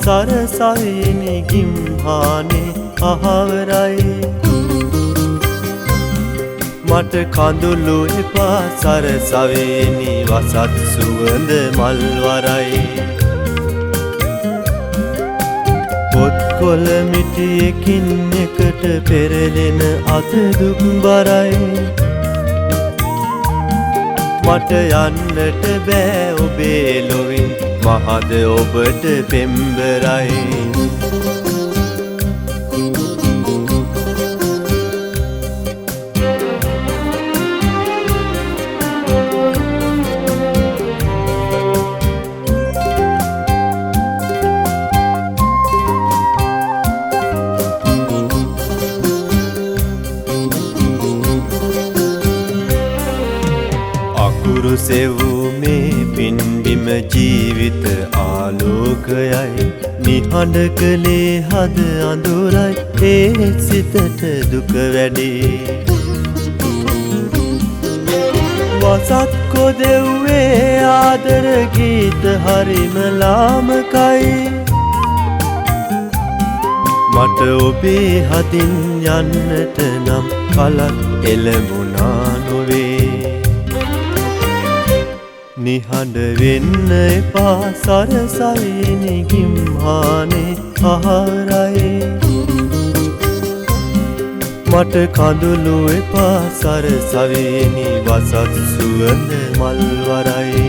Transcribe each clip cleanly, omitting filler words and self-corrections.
සරසවිනි ගිම්හානේ අහවරයි මට කඳුළු එපා සරසවිනි වසත් සුවඳ මල්වරයි පොත්කොළ මිටියකින් එකට පෙරලෙන අත දුක් බරයි මට යන්නට බෑ ඔබේ ලොවින් මහද ඔබට පෙම්බරයි අකුරු සෙවූ මේ පින්බිම ජීවිත ආලෝකයයි නිහඬ කළේ හද අඳුරයි ඒ සිතට දුක වැඩි වසත් කොදෙව්වේ ආදර ගීත හරිම ලාමකයි මට ඔබේ හදින් යන්නට නම් කලක් එළඹුණා නොවේ නිහඬ වෙන්න එපා සරසවිනි ගිම්හානේ අහවරයි මට කඳුළු එපා සරසවිනි වසත් සුවඳ මල්වරයි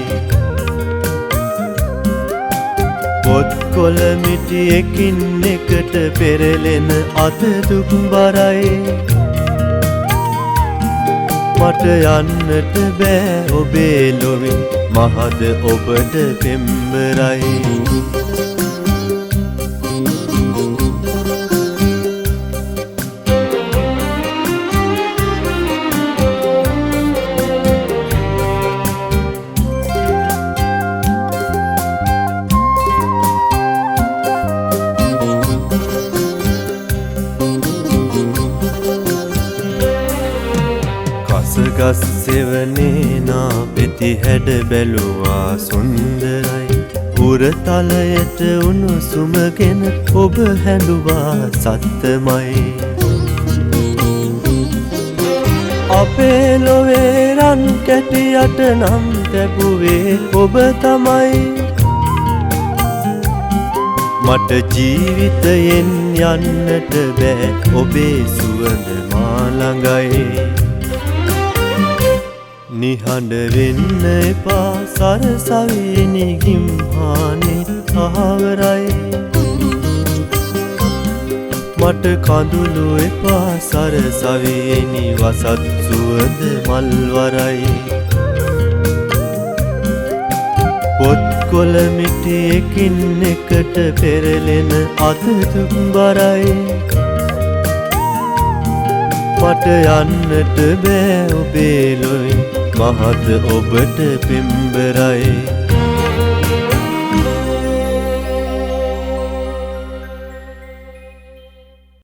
පොත්කොළ මිටියකින් එකට පෙරලෙන අත දුක් බරයි මට යන්නට බෑ ඔබේ ලොවින් මහද ඔබට පෙම්බරයි ගස් සෙවනේ නා පෙති හැඩ බැලුවා සුන්දරයි උරතලයට උණුසුමගෙන ඔබ හැඬුවා සත්තමයි අපේ ලොවේ රන් කැටියට නම් තැබුවේ ඔබ තමයි මට ජීවිතයෙන් යන්නට බෑ ඔබේ සුවඳ මා ළඟයි නිහඬ වෙන්න එපා සරසවිනි ගිම්හානේ අහවරයි මට කඳුළු එපා සරසවිනි වසත් සුවඳ මල්වරයි පොත්කොළ මිටියකින් එකට පෙරලෙන අත දුක් බරයි මට යන්නට බෑ ඔබේ ලොවින් මහද ඔබට පෙම්බරයි